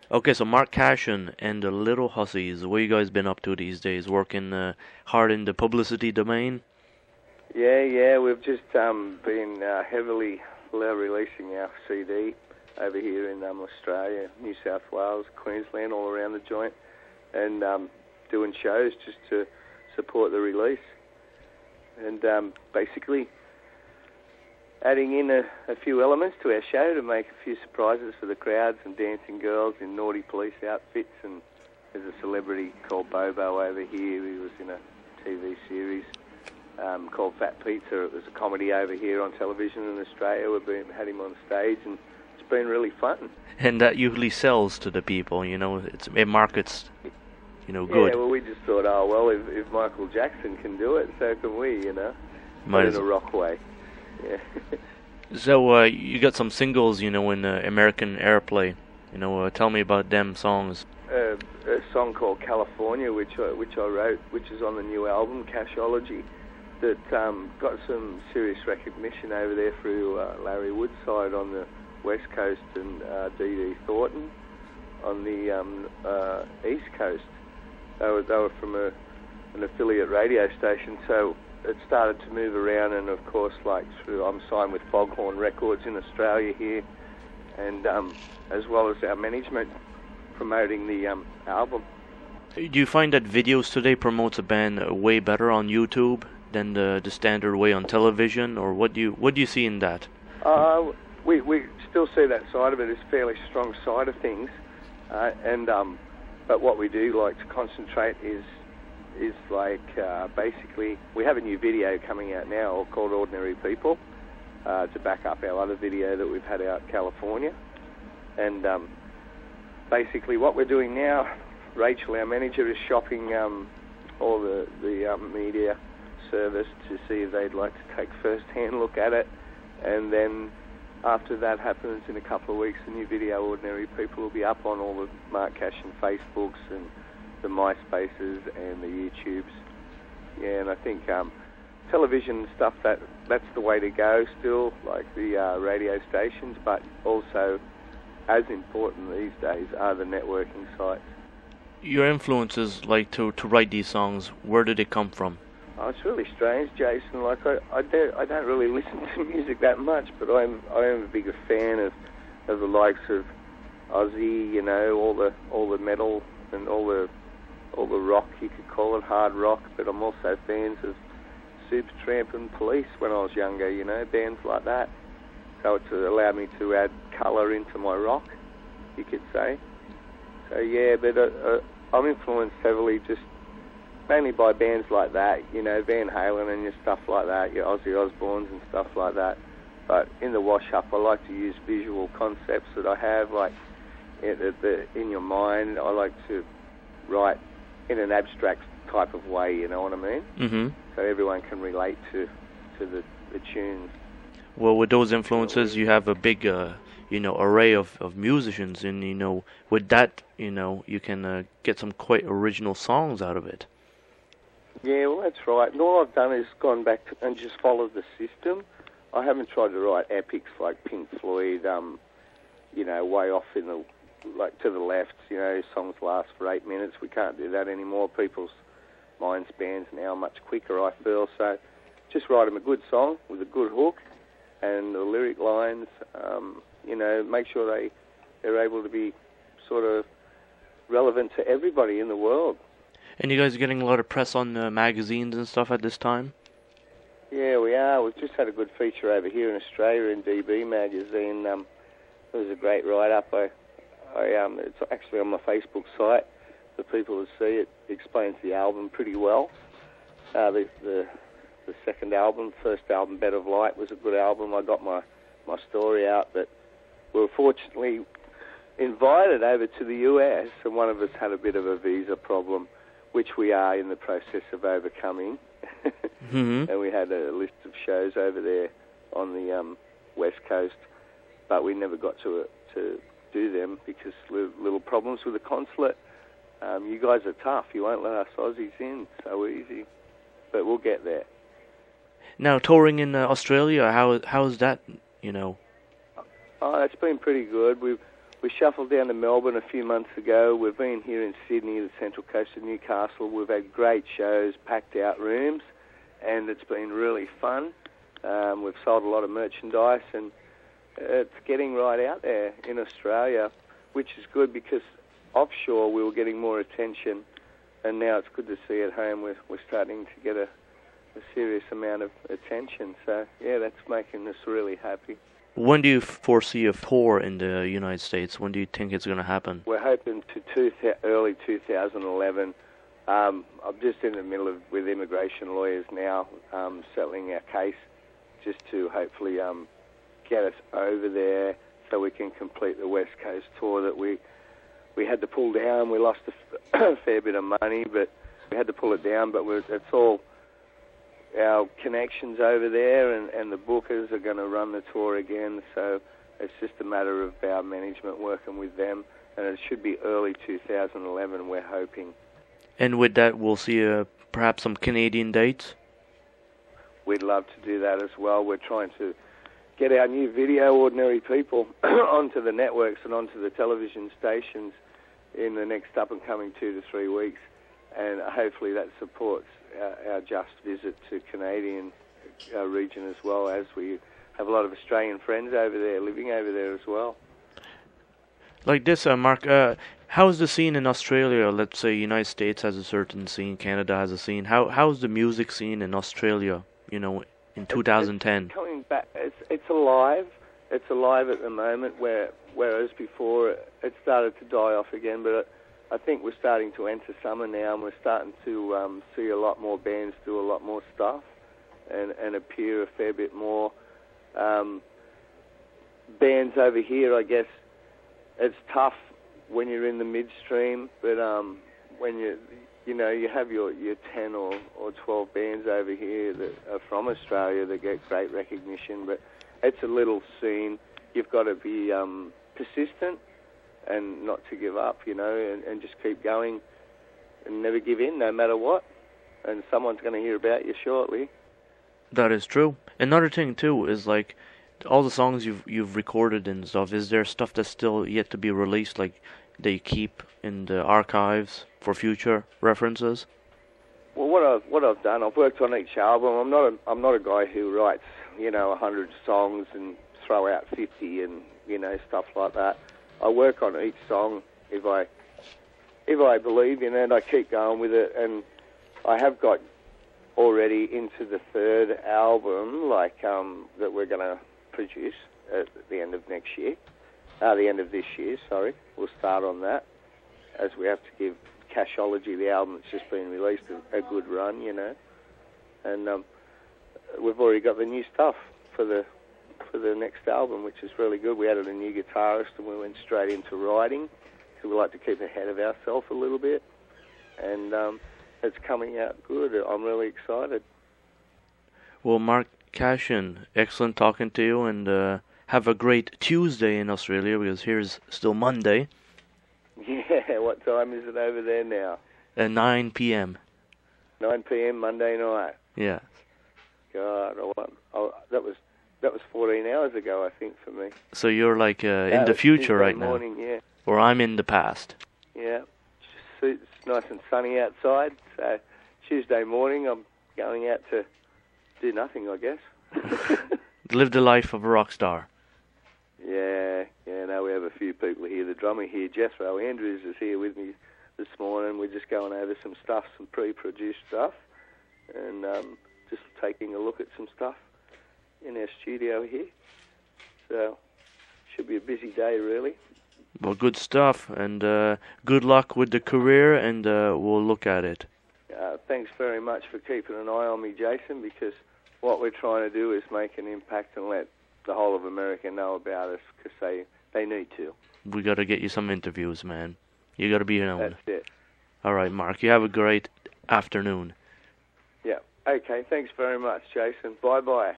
Okay, so Mark Cashin and the Little Hussies, what you guys been up to these days? Working hard in the publicity domain? Yeah, we've just been heavily releasing our CD over here in Australia, New South Wales, Queensland, all around the joint, and doing shows just to support the release. And basically adding in a few elements to our show to make a few surprises for the crowds and dancing girls in naughty police outfits. And there's a celebrity called Bobo over here. He was in a TV series called Fat Pizza. It was a comedy over here on television in Australia. Had him on stage, and it's been really fun. And that usually sells to the people, it markets, good. Yeah, well, we just thought, oh, well, if Michael Jackson can do it, so can we, Might but as in a rock way. Yeah. So you got some singles, in American airplay. Tell me about them songs. A song called California, which I wrote, which is on the new album, Cashology, that got some serious recognition over there through Larry Woodside on the West Coast and D.D. Thornton on the East Coast. They were from an affiliate radio station, so it started to move around, and of course, I'm signed with Foghorn Records in Australia here, and as well as our management promoting the album. Do you find that videos today promotes a band way better on YouTube than the standard way on television, or what do you see in that? We still see that side of it as a fairly strong side of things, but what we do like to concentrate is basically we have a new video coming out now called Ordinary People to back up our other video that we've had out, California, and basically what we're doing now, Rachel, our manager, is shopping all the media service to see if they'd like to take first-hand look at it, and then after that happens in a couple of weeks, the new video, Ordinary People, will be up on all the Mark Cashin Facebooks and the MySpaces and the YouTubes. Yeah, and I think television stuff, that's the way to go still, like the radio stations, but also as important these days are the networking sites. Your influences, like to write these songs, where did it come from? Oh, it's really strange, Jason. Like I don't really listen to music that much, but I am a bigger fan of the likes of Aussie, all the metal and all the rock, you could call it hard rock. But I'm also fans of Supertramp and Police when I was younger, bands like that. So it's allowed me to add colour into my rock, you could say. So yeah, but I'm influenced heavily just mainly by bands like that, Van Halen and your stuff like that, your Ozzy Osbournes and stuff like that. But in the wash-up, I like to use visual concepts that I have, like in your mind. I like to write in an abstract type of way, you know what I mean? Mm-hmm. So everyone can relate to the tunes. Well, with those influences, you have a big, array of musicians, and with that, you can get some quite original songs out of it. Yeah, well, that's right. And all I've done is gone back and just followed the system. I haven't tried to write epics like Pink Floyd, way off in the, to the left, songs last for 8 minutes. We can't do that anymore. People's mind spans now are much quicker, I feel. So just write them a good song with a good hook and the lyric lines, make sure they're able to be sort of relevant to everybody in the world. And you guys are getting a lot of press on magazines and stuff at this time? Yeah, we are. We've just had a good feature over here in Australia in DB magazine. It was a great write-up. It's actually on my Facebook site for people to see. It explains the album pretty well. The second album, first album, Bed of Light, was a good album. I got my story out, but we were fortunately invited over to the US, and one of us had a bit of a visa problem, which we are in the process of overcoming. Mm-hmm. And we had a list of shows over there on the West Coast, but we never got to do them because little problems with the consulate. You guys are tough. You won't let us Aussies in so easy, but we'll get there. Now, touring in Australia, how is that, Oh, it's been pretty good. We we shuffled down to Melbourne a few months ago. We've been here in Sydney, the Central Coast of Newcastle. We've had great shows, packed out rooms, and it's been really fun. We've sold a lot of merchandise, and it's getting right out there in Australia, which is good because offshore we were getting more attention, and now it's good to see at home we're starting to get a serious amount of attention. So, yeah, that's making us really happy. When do you foresee a tour in the United States? When do you think it's going to happen? We're hoping to early 2011. I'm just in the middle with immigration lawyers now, settling our case, just to hopefully get us over there so we can complete the West Coast tour that we had to pull down. We lost a fair bit of money, but we had to pull it down. But it's all our connections over there, and the bookers are going to run the tour again, so it's just a matter of our management working with them, and it should be early 2011, we're hoping. And with that, we'll see perhaps some Canadian dates? We'd love to do that as well. We're trying to get our new video, Ordinary People, onto the networks and onto the television stations in the next up-and-coming 2 to 3 weeks, and hopefully that supports our just visit to Canadian region as well, as we have a lot of Australian friends over there, living over there as well. Like this, Mark, how's the scene in Australia? Let's say United States has a certain scene, Canada has a scene. How's the music scene in Australia, in 2010? It's coming back. It's alive. It's alive at the moment, whereas before it started to die off again, but I think we're starting to enter summer now, and we're starting to see a lot more bands do a lot more stuff and appear a fair bit more. Bands over here, I guess, it's tough when you're in the midstream, but when you have your 10 or 12 bands over here that are from Australia that get great recognition, but it's a little scene. You've got to be persistent and not to give up, and just keep going and never give in no matter what. And someone's going to hear about you shortly. That is true. Another thing, too, is like all the songs you've recorded and stuff, is there stuff that's still yet to be released, like that you keep in the archives for future references? Well, what I've done, I've worked on each album. I'm not a guy who writes 100 songs and throw out 50 and stuff like that. I work on each song if I believe in it. I keep going with it, and I have got already into the third album, that we're going to produce at the end of next year. The end of this year, sorry. We'll start on that, as we have to give Cashology, the album that's just been released, a good run, And we've already got the new stuff for the next album, which is really good. We added a new guitarist, and we went straight into writing, because we like to keep ahead of ourselves a little bit. And it's coming out good. I'm really excited. Well, Mark Cashin, excellent talking to you, and have a great Tuesday in Australia, because here's still Monday. Yeah, what time is it over there now? 9 p.m. 9 p.m. Monday night. Yeah. God, that was 14 hours ago, I think, for me. So you're like in the future right now. Morning, yeah. Or I'm in the past. Yeah. It's nice and sunny outside. So Tuesday morning, I'm going out to do nothing, I guess. Live the life of a rock star. Yeah. No, we have a few people here. The drummer here, Jethro Andrews, is here with me this morning. We're just going over some stuff, some pre-produced stuff, and just taking a look at some stuff in our studio here. So, should be a busy day, really. Well, good stuff, and good luck with the career, and we'll look at it. Thanks very much for keeping an eye on me, Jason, because what we're trying to do is make an impact and let the whole of America know about us, because they need to. We got to get you some interviews, man. You got to be known. That's it. All right, Mark, you have a great afternoon. Yeah. Okay, thanks very much, Jason. Bye-bye.